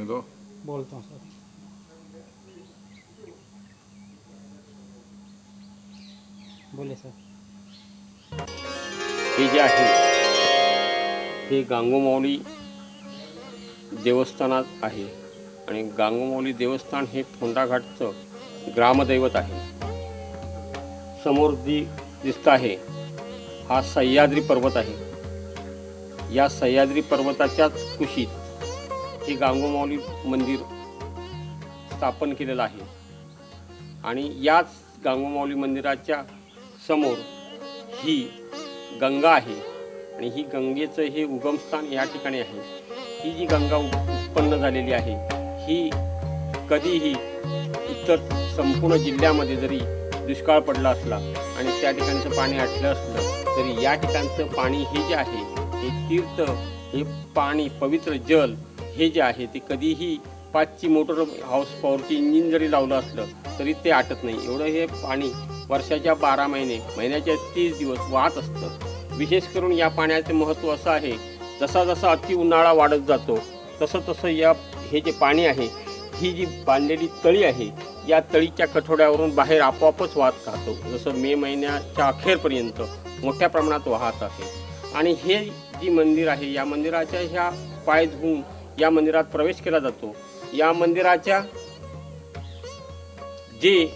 गो बोलता हूँ सर। बोले सर। हे जे आहे हे गांगोमाऊली देवस्थानात आहे आणि गांगोमाऊली देवस्थान हे फोंडाघाटचं ग्रामदैवत आहे। समोर जी दिसत आहे हा सह्याद्री पर्वत आहे। या सह्याद्री पर्वताच्याच कुशीत हे गांगोमाऊली मंदिर स्थापन केलेलं आहे आणि याच गांगोमाऊली मंदिराच्या समोर ही गंगा आहे आणि ही गंगेचं हे उगमस्थान या ठिकाणी आहे। ही जी गंगा उत्पन्न झालेली आहे ही कधीही इतर संपूर्ण जिल्ह्यामध्ये जरी दुष्काळ पडला असला आणि त्या ठिकाणचं पाणी आटलं असलं तरी या ठिकाणचं पाणी हे जे आहे हे तीर्थ हे पाणी पवित्र जल हे जे आहे ते कधीही 5ची मोटर हाऊस पॉवरची इंजिन जरी लावलं असलं तरी ते आटत नाही। एवढं हे पाणी वर्षाच्या 12 महिने महिन्याच्या 30 दिवस वाहत असतं। विशेष करून या पाण्याचे महत्त्व असं आहे जसा जसा अति उन्हाळा वाढत जातो तसं तसं हे जे पाणी आहे ही जी बांधलेली तळी आहे या तळीच्या कठोड्यावरून बाहेर आपोआपच वाहत राहतो। जसं मे महिन्याच्या अखेरपर्यंत मोठ्या प्रमाणात वाहत आहे आणि हे जी मंदिर आहे या मंदिराच्या ह्या पाय धुवून या मंदिरात प्रवेश केला जातो। या मंदिराच्या जे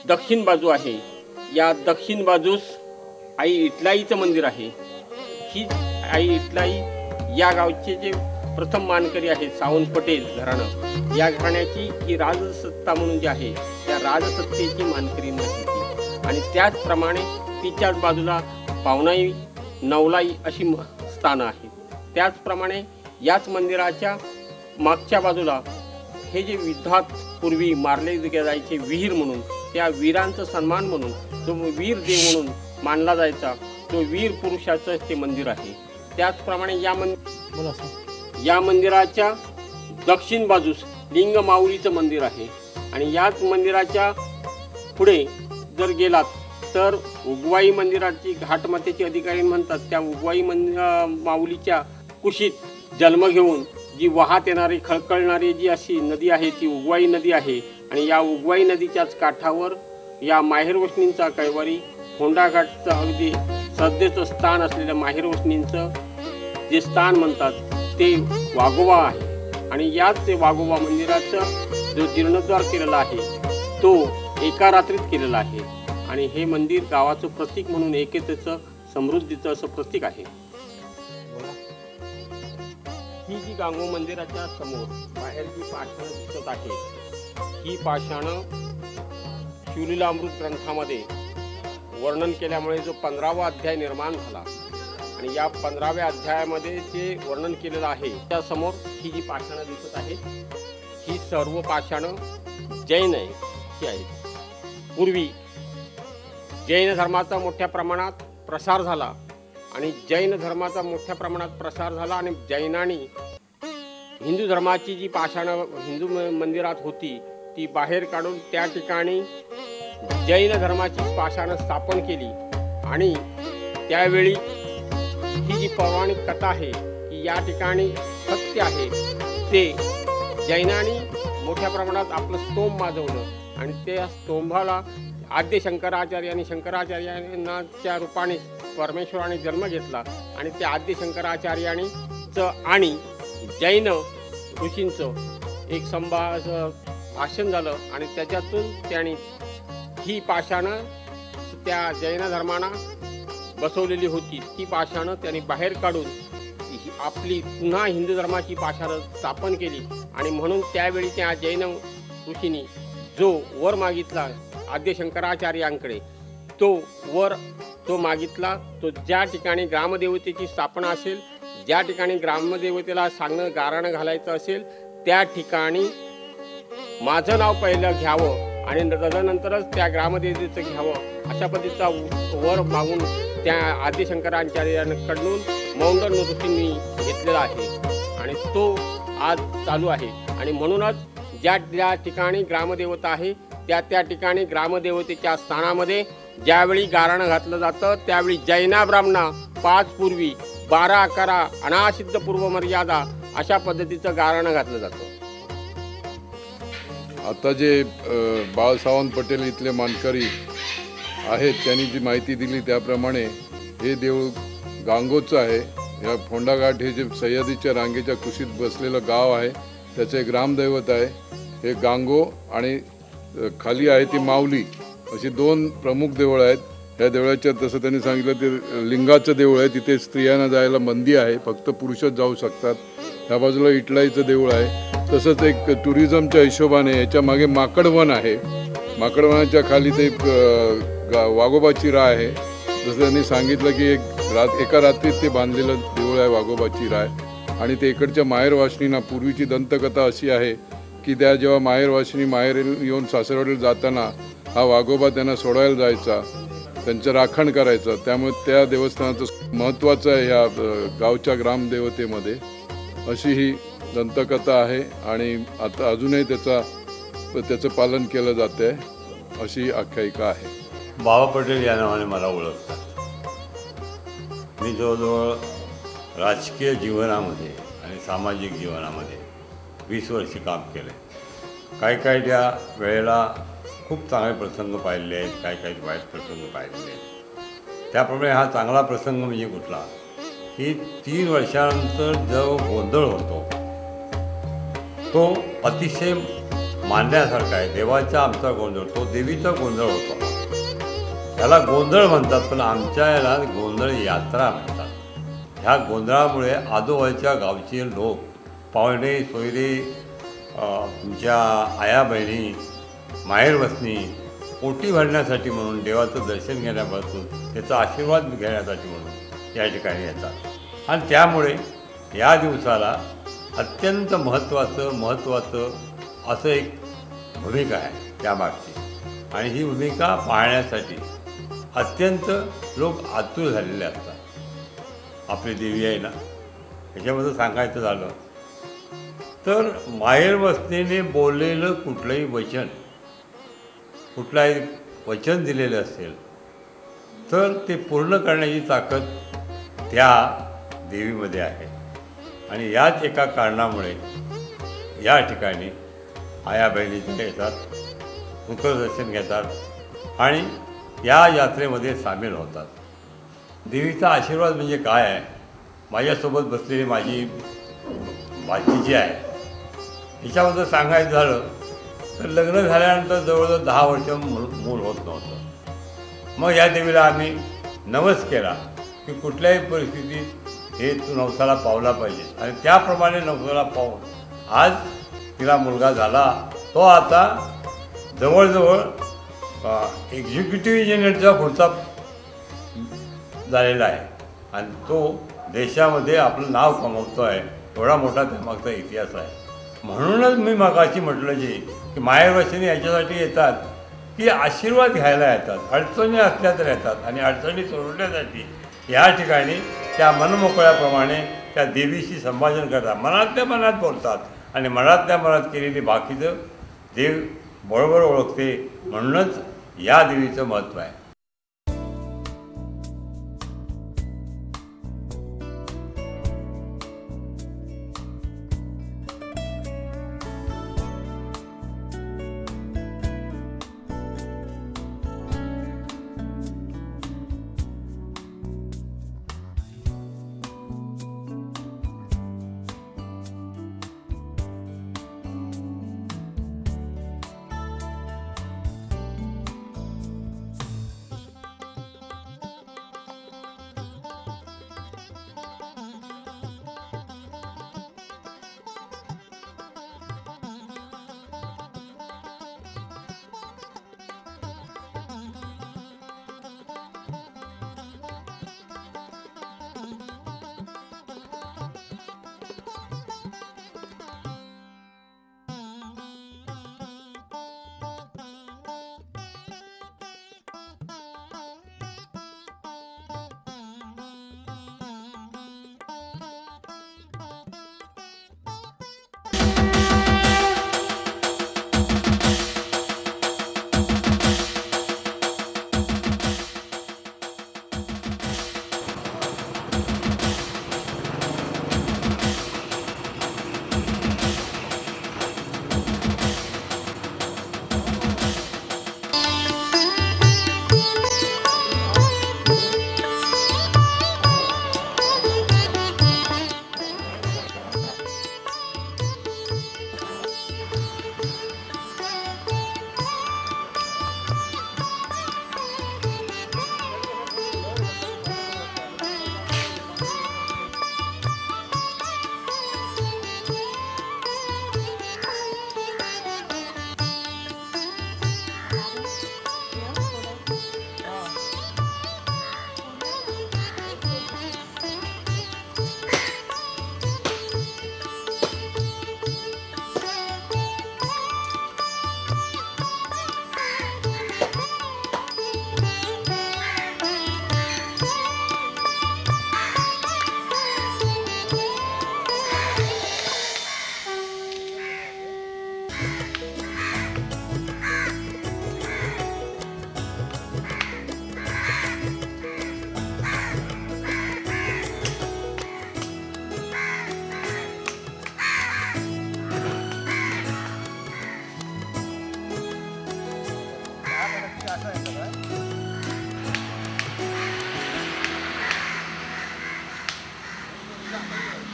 दक्षिण बाजू आहे या दक्षिण बाजूस आई इटलाईचं मंदिर आहे। ही आई इटलाई या गावचे जे प्रथम मानकरी आहेत सावंत पटेल घराणं या घराण्याची ही राजसत्ता म्हणून जी आहे त्या राजसत्तेची मानकरी नाही ती आणि त्याचप्रमाणे तिच्याच बाजूला पावनाई नवलाई अशी स्थानं आहेत। त्याचप्रमाणे याच मंदिराच्या मागच्या बाजूला हे जे युद्धात पूर्वी मारले जायचे वीर म्हणून त्या वीरांचा सन्मान म्हणून जो वीर देव म्हणून मानला जायचा तो वीर पुरुषाचं ते मंदिर आहे। त्याचप्रमाणे या मंदिराच्या दक्षिण बाजूस लिंग माऊलीचं मंदिर आहे आणि याच मंदिराच्या पुढे जर गेलात तर उगवाई मंदिराची घाटमातेचे अधिकारी म्हणतात त्या उगवाई माऊलीच्या कुशीत जन्म घेऊन जी वाहत येणारी खळखळणारी जी अशी नदी आहे ती उगवाई नदी आहे आणि या उगवाई नदीच्याच काठावर या माहेरवसनींचा कैवारी फोंडाघाटचं अगदी श्रद्धेचं स्थान असलेल्या माहेरवसनींचं जे स्थान म्हणतात ते वाघोबा आहे आणि याच ते वाघोबा मंदिराचं जो जीर्णोद्धार केलेला आहे तो एका रात्रीत केलेला आहे आणि हे मंदिर गावाचं प्रतीक म्हणून एकतेचं समृद्धीचं असं प्रतीक आहे। ही जी गांगो मंदिराच्या समोर बाहेर जी पाषाणं दिसत आहे ही पाषाणं शिवलीलामृत ग्रंथामध्ये वर्णन केल्यामुळे जो 15वा अध्याय निर्माण झाला आणि या 15व्या अध्यायामध्ये जे वर्णन केलेलं आहे त्यासमोर ही जी पाषाणं दिसत आहेत ही सर्व पाषाणं जैन आहेत। पूर्वी जैन धर्माचा मोठ्या प्रमाणात प्रसार झाला आणि जैन धर्माचा मोठ्या प्रमाणात प्रसार झाला आणि जैनांनी हिंदू धर्माची जी पाषाणं हिंदू मंदिरात होती ती बाहेर काढून त्या ठिकाणी जैन धर्माची पाषाणं स्थापन केली आणि त्यावेळी ही जी पौराणिक कथा आहे की या ठिकाणी सत्य आहे ते जैनांनी मोठ्या प्रमाणात आपलं स्तोम माजवलं आणि त्या स्तोंभाला आद्य शंकराचार्यांच्या रूपाने परमेश्वराने जन्म घेतला आणि त्या आद्य शंकराचार्यांचं आणि जैन ऋषींचं एक भाषण झालं आणि त्याच्यातून त्यांनी ही पाषाणं त्या जैन धर्माना बसवलेली होती ती पाषाणं त्यांनी बाहेर काढून आपली पुन्हा हिंदू धर्माची पाषाणं स्थापन केली आणि म्हणून त्यावेळी त्या जैन ऋषींनी जो वर मागितला आद्य शंकराचार्यांकडे तो वर तो मागितला तो ज्या ठिकाणी ग्रामदेवतेची स्थापना असेल ज्या ठिकाणी ग्रामदेवतेला सांगणं गाराणं घालायचं असेल त्या ठिकाणी माझं नाव पहिलं घ्यावं आणि तदनंतरच त्या ग्रामदेवतेचं घ्यावं अशा पद्धतीचा वर मागून त्या आद्य शंकराचार्यांकडून मौंडन ऋषींनी घेतलेला आहे आणि तो आज चालू आहे आणि म्हणूनच ज्या ठिकाणी ग्रामदेवता आहे त्या ठिकाणी ग्रामदेवतेच्या स्थानामध्ये ज्यावेळी गाराणं घातलं जातं त्यावेळी जैना ब्राह्मणा 5 पूर्वी 12 11 अनासिद्ध पूर्व मर्यादा अशा पद्धतीचं गाऱ्हाणं घातलं जातं. आता जे बाळासाहेब पटेल इथले मानकरी आहेत त्यांनी जी माहिती दिली त्याप्रमाणे हे देऊळ गांगोचं आहे. या फोंडाघाट हे जे सह्याद्रीच्या रांगेच्या कुशीत बसलेलं गाव आहे त्याचे ग्रामदैवत आहे हे गांगो आणि खाली आहे ती माऊली अशी दोन प्रमुख देवळं आहेत. ह्या देवळाच्या तसं त्यांनी सांगितलं ते लिंगाचं देऊळ आहे. तिथे स्त्रियांना जायला बंदी आहे, फक्त पुरुषच जाऊ शकतात. ह्या बाजूला इटलाईचं देऊळ आहे. तसंच एक टुरिझमच्या हिशोबाने याच्या मागे माकडवन आहे. माकडवनाच्या खाली ते वाघोबाची राय आहे. जसं त्यांनी सांगितलं की एका रात्रीत ते बांधलेलं देऊळ आहे वाघोबाची राय. आणि ते इकडच्या माहेरवाशिनींना पूर्वीची दंतकथा अशी आहे की त्या जेव्हा माहेरवाशिनी माहेर येऊन सासरवाडीला जाताना हा वाघोबा त्यांना सोडायला जायचा, त्यांचं राखण करायचं. त्यामुळे त्या देवस्थानाचं महत्त्वाचं आहे ह्या गावच्या ग्रामदेवतेमध्ये अशी ही दंतकथा आहे. आणि आता अजूनही त्याचं पालन केलं जाते अशी आख्यायिका आहे. बाबा पटेल या नावाने मला ओळखतात. मी जवळजवळ राजकीय जीवनामध्ये आणि सामाजिक जीवनामध्ये 20 वर्षे काम केलं आहे. काही त्या वेळेला खूप चांगले प्रसंग पाहिले आहेत, काही वाईट प्रसंग पाहिलेले आहेत. त्याप्रमाणे हा चांगला प्रसंग म्हणजे कुठला की 3 वर्षानंतर जो गोंधळ होतो तो अतिशय मानण्यासारखा आहे. देवाचा आमचा गोंधळ, तो देवीचा गोंधळ होतो. त्याला गोंधळ म्हणतात, पण आमच्या याला गोंधळ यात्रा म्हणतात. ह्या गोंधळामुळे आजूबाजूच्या गावचे लोक, पाहुणे सोयरे, तुमच्या आया बहिणी, माहेरवसनी पोटी भरण्यासाठी म्हणून, देवाचं दर्शन घेण्यापासून त्याचा आशीर्वाद घेण्यासाठी म्हणून या ठिकाणी येतात. आणि त्यामुळे या दिवसाला अत्यंत महत्त्वाचं असं एक भूमिका आहे त्यामागची. आणि ही भूमिका पाहण्यासाठी अत्यंत लोक आतुर झालेले असतात. आपली देवी आहे ना, ह्याच्यामध्ये सांगायचं झालं तर माहेरवसनीने बोललेलं कुठलंही वचन दिलेलं असेल तर ते पूर्ण करण्याची ताकद त्या देवीमध्ये आहे. आणि याच एका कारणामुळे या ठिकाणी आया बहिणीचे येतात, सूत्रदर्शन घेतात आणि या यात्रेमध्ये सामील होतात. देवीचा आशीर्वाद म्हणजे काय आहे? माझ्यासोबत बसलेली माझी भाची जी आहे हिच्याबद्दल सांगायचं झालं तर लग्न झाल्यानंतर जवळजवळ 10 वर्ष मूल होत नव्हतं. मग या देवीला आम्ही नवस केला की कुठल्याही परिस्थितीत हे तू नवसाला पावला पाहिजे. आणि त्याप्रमाणे नवसाला पाहून आज तिला मुलगा झाला. तो आता जवळजवळ एक्झिक्युटिव्ह इंजिनियरचा पुढचा झालेला आहे आणि तो देशामध्ये आपलं नाव कमवतो आहे. एवढा मोठा त्यामागचा इतिहास आहे. म्हणूनच मी मगाशी म्हटलं की माहेरवसनी याच्यासाठी येतात की आशीर्वाद घ्यायला येतात, अडचणी असल्या तर येतात आणि अडचणी सोडवण्यासाठी या ठिकाणी त्या मनमोकळ्याप्रमाणे त्या देवीशी संभाषण करतात, मनातल्या मनात बोलतात आणि मनातल्या मनात केलेली बाकीचं देव बरोबर ओळखते. म्हणूनच या देवीचं महत्त्व आहे.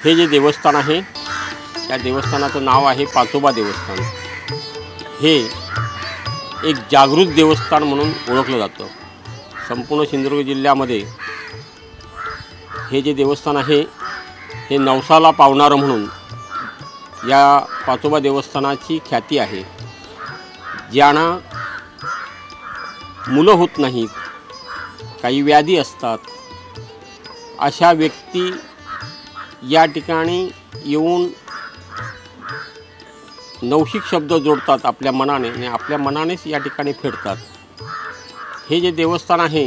हे जे देवस्थान आहे त्या देवस्थानाचं नाव आहे पाचोबा देवस्थान. हे एक जागृत देवस्थान म्हणून ओळखलं जातं. संपूर्ण सिंधुदुर्ग जिल्ह्यामध्ये हे जे देवस्थान आहे हे नवसाला पावणारं म्हणून या पाचोबा देवस्थानाची ख्याती आहे. ज्यांना मुलं होत नाहीत, काही व्याधी असतात, अशा व्यक्ती या ठिकाणी येऊन नवशिक शब्द जोडतात आपल्या मनाने आणि आपल्या मनानेच या ठिकाणी फेडतात. हे जे देवस्थान आहे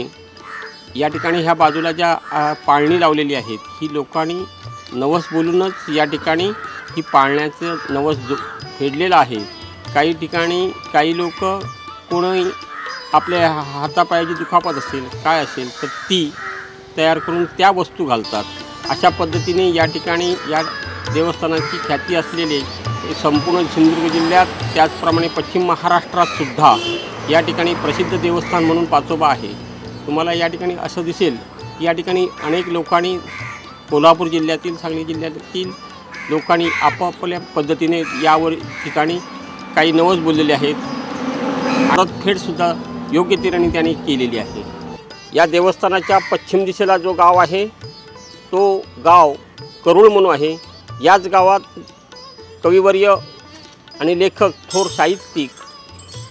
या ठिकाणी ह्या बाजूला ज्या पाळणी लावलेली आहेत ही लोकांनी नवस बोलूनच या ठिकाणी ही पाळण्याचं नवस फेडलेलं आहे. काही ठिकाणी काही लोक कोणी आपल्या हातापायाची दुखापत असेल काय असेल तर ती तयार करून त्या वस्तू घालतात. अशा पद्धतीने या ठिकाणी या देवस्थानाची ख्याती असलेले संपूर्ण सिंधुदुर्ग जिल्ह्यात त्याचप्रमाणे पश्चिम महाराष्ट्रातसुद्धा या ठिकाणी प्रसिद्ध देवस्थान म्हणून पाचोबा आहे. तुम्हाला या ठिकाणी असं दिसेल की या ठिकाणी अनेक लोकांनी कोल्हापूर जिल्ह्यातील सांगली जिल्ह्यातील लोकांनी आपापल्या पद्धतीने यावर ठिकाणी काही नवस बोललेले आहेत. परतफेडसुद्धा योग्य तऱ्हेने त्यांनी केलेली आहे. या देवस्थानाच्या पश्चिम दिशेला जो गाव आहे तो गाव करुळ म्हणून आहे. याच गावात कविवर्य आणि लेखक थोर साहित्यिक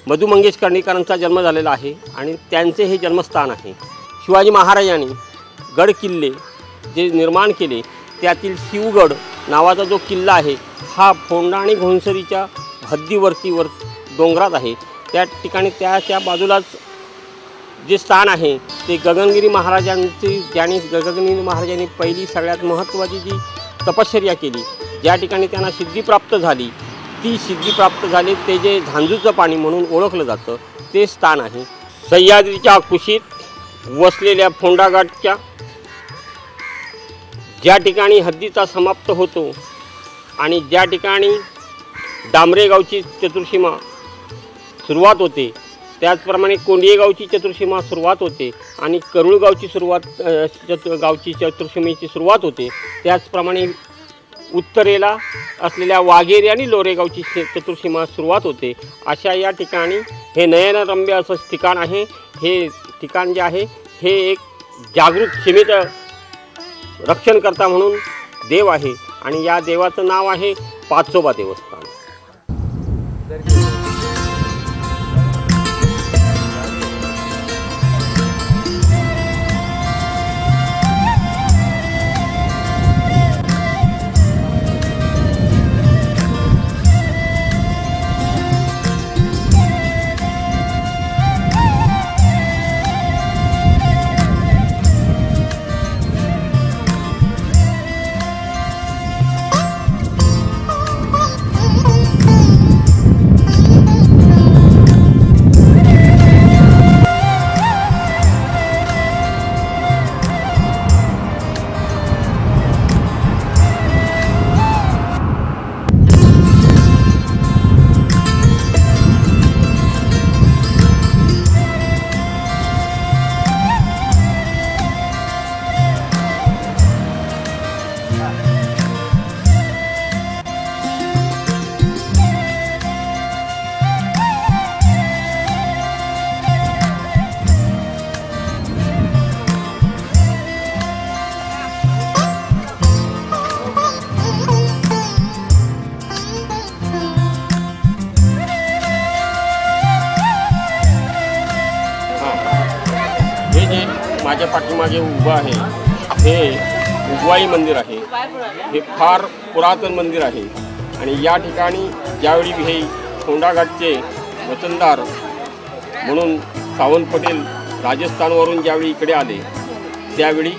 मधु मंगेश कर्णिकारांचा जन्म झालेला आहे आणि त्यांचे हे जन्मस्थान आहे. शिवाजी महाराजांनी गड किल्ले जे निर्माण केले त्यातील शिवगड नावाचा जो किल्ला आहे हा फोंडा आणि घोणसरीच्या हद्दीवरती डोंगरात आहे. त्या ठिकाणी त्या बाजूलाच जे स्थान आहे ते गगनगिरी महाराजांची, ज्यांनी गगनगिरी महाराजांनी पहिली सगळ्यात महत्त्वाची जी तपश्चर्या केली, ज्या ठिकाणी त्यांना सिद्धी प्राप्त झाली, ती सिद्धी प्राप्त झाली ते जे झांजूचं पाणी म्हणून ओळखलं जातं ते स्थान आहे. सह्याद्रीच्या कुशीत वसलेल्या फोंडाघाटच्या ज्या ठिकाणी हद्दीचा समाप्त होतो आणि ज्या ठिकाणी डांबरेगावची चतुर्सीमा सुरुवात होते त्याचप्रमाणे कोंडियेगावची चतुर्सीमा सुरुवात होते आणि करुळगावची गावची चतुर्सीमेची सुरुवात होते. त्याचप्रमाणे उत्तरेला असलेल्या वाघेरी आणि लोरेगावची चतुर्सीमा सुरुवात होते. अशा या ठिकाणी हे नयनरम्य असं ठिकाण आहे. हे ठिकाण जे आहे हे एक जागृत सीमेचं रक्षणकर्ता म्हणून देव आहे आणि या देवाचं नाव आहे पाचोबा देवस्थान. माझ्या पाठीमागे उभं आहे हे उगवाई मंदिर आहे. हे फार पुरातन मंदिर आहे आणि या ठिकाणी ज्यावेळी हे फोंडाघाटचे वतनदार म्हणून सावंत पटेल राजस्थानवरून ज्यावेळी इकडे आले त्यावेळी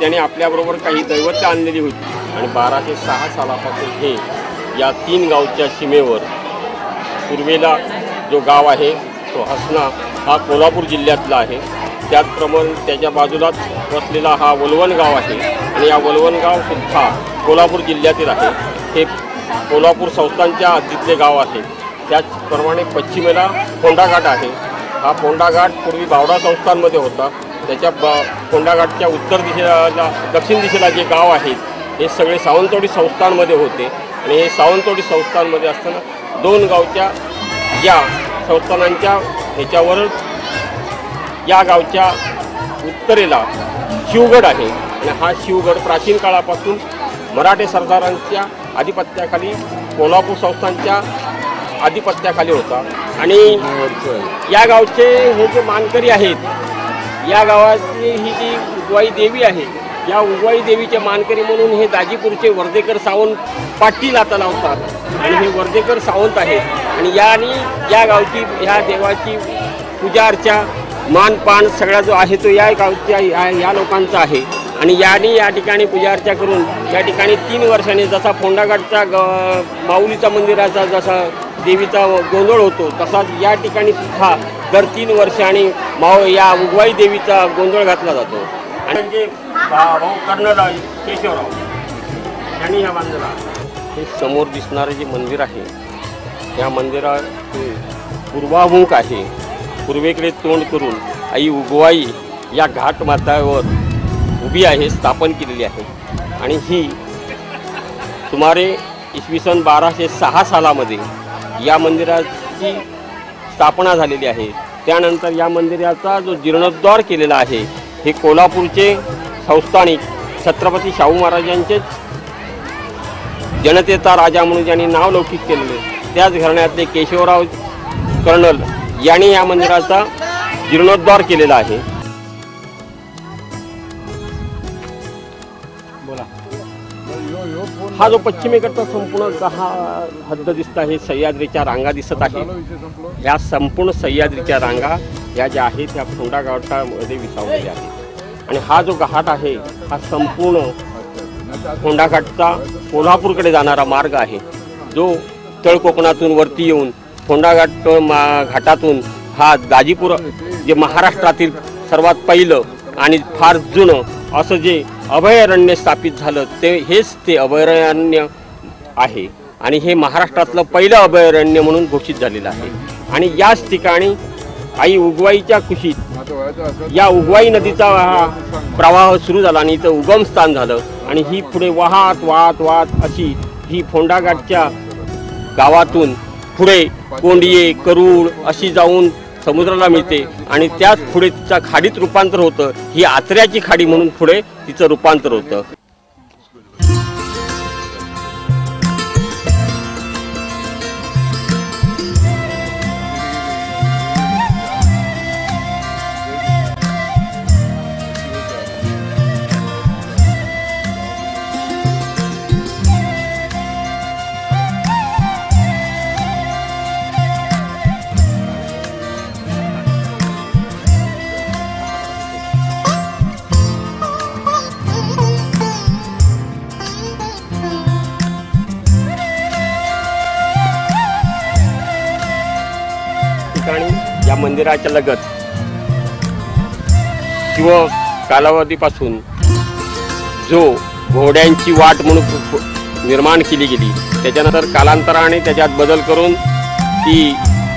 त्याने आपल्याबरोबर काही दैवत्य आणलेली होती आणि 1206 सालापासून हे या 3 गावच्या सीमेवर पूर्वेला जो गाव आहे तो हसना हा कोल्हापूर जिल्ह्यातला आहे. त्याचप्रमाणे त्याच्या बाजूलाच वसलेला हा वलवण गाव आहे आणि या वलवण गावसुद्धा कोल्हापूर जिल्ह्यातील आहे. हे कोल्हापूर संस्थांच्या हद्दीतले गाव आहे. त्याचप्रमाणे पश्चिमेला फोंडाघाट आहे. हा फोंडाघाट पूर्वी बावडा संस्थांमध्ये होता. त्याच्या फोंडाघाटच्या उत्तर दिशेला दक्षिण दिशेला जे गाव आहे हे सगळे सावंतवाडी संस्थांमध्ये होते आणि हे सावंतवाडी संस्थांमध्ये असताना 2 गावच्या या संस्थानांच्या ह्याच्यावरच या गावच्या उत्तरेला शिवगड आहे आणि हा शिवगड प्राचीन काळापासून मराठे सरदारांच्या आधिपत्याखाली कोल्हापूर संस्थांच्या आधिपत्याखाली होता आणि या गावचे हे जे मानकरी आहेत, या गावाची ही जी उगवाई देवी आहे, या उगवाई देवीचे मानकरी म्हणून हे दाजीपूरचे वर्धेकर सावंत पाटील आता लावतात आणि हे वर्धेकर सावंत आहेत आणि या गावची ह्या देवाची पूजा अर्चा मानपान सगळा जो आहे तो या गावच्या या लोकांचा आहे आणि या ठिकाणी पूजा अर्चा करून या ठिकाणी 3 वर्षांनी जसा फोंडाघाटचा माऊलीचा मंदिराचा जसा देवीचा गोंधळ होतो तसाच या ठिकाणी सुद्धा दर 3 वर्षांनी या उगवाई देवीचा गोंधळ घातला जातो आणि म्हणजे भाऊ कर्नल केशवराव यांनी ह्या बांधला. हे समोर दिसणारे जे मंदिर आहे या मंदिरात पूर्वाभिमुख आहे. पूर्वेकडे तोंड करून आई उगवाई या घाट माथ्यावर उभी आहे, स्थापन केलेली आहे आणि ही सुमारे इसवी सन 1206 सालामध्ये या मंदिराची स्थापना झालेली आहे. त्यानंतर या मंदिराचा जो जीर्णोद्धार केलेला आहे हे कोल्हापूरचे संस्थानिक छत्रपती शाहू महाराजांचेच जनतेचा राजा म्हणून ज्यांनी नाव लौकिक केलेले त्याच घराण्यातले केशवराव कर्नल यांनी या मंदिराचा जीर्णोद्धार केलेला आहे. बोला. हा जो पश्चिमेकडचा संपूर्ण हा हद्द दिसत आहे, सह्याद्रीच्या रांगा दिसत आहे. ह्या संपूर्ण सह्याद्रीच्या रांगा ह्या ज्या आहेत त्या फोंडा घाटामध्ये विसावलेल्या आहेत आणि हा जो घाट आहे हा संपूर्ण फोंडा घाटचा कोल्हापूरकडे जाणारा मार्ग आहे जो तळ कोकणातून वरती येऊन फोंडा घाटातून हा दाजीपूर जे महाराष्ट्रातील सर्वात पहिलं आणि फार जुनं असं जे अभयारण्य स्थापित झालं हेच ते अभयारण्य आहे आणि हे महाराष्ट्रातलं पहिलं अभयारण्य म्हणून घोषित झालेलं आहे. आणि याच ठिकाणी आई उगवाईच्या कुशीत या उगवाई नदीचा हा प्रवाह सुरू झाला आणि इथं उगमस्थान झालं आणि ही पुढे वाहत वाहत वाहत अशी ही फोंडाघाटच्या गावातून पुढे कोंडिये करूळ अशी जाऊन समुद्राला मिळते आणि त्याच पुढे तिचं खाडीत रूपांतर होतं. ही आचऱ्याची खाडी म्हणून पुढे तिचं रूपांतर होतं. या मंदिराच्या लगत शिव कालावधीपासून जो घोड्यांची वाट म्हणून निर्माण केली गेली त्याच्यानंतर कालांतराने त्याच्यात बदल करून ती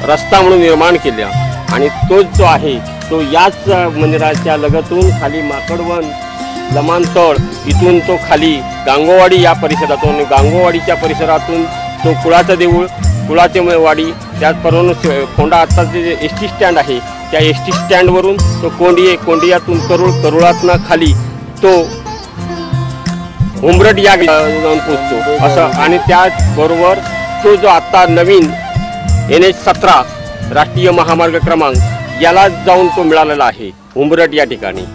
रस्ता म्हणून निर्माण केल्या आणि तोच जो आहे तो याच मंदिराच्या लगतून खाली माकडवन लमानतळ इथून तो खाली गांगोवाडी या परिसरातून गांगोवाडीच्या परिसरातून तो कुळाचं देऊळ कुळाचे वाडी त्याचबरोबर फोंडा आत्ताचे जे एस.टी. स्टँड आहे त्या एस.टी. स्टँडवरून तो कोंडियातून करुळातनं खाली तो उमरट या जाऊन पोचतो असं आणि त्याचबरोबर तो जो आत्ता नवीन NH-17 राष्ट्रीय महामार्ग क्रमांक याला जाऊन तो मिळालेला आहे उमरट या ठिकाणी.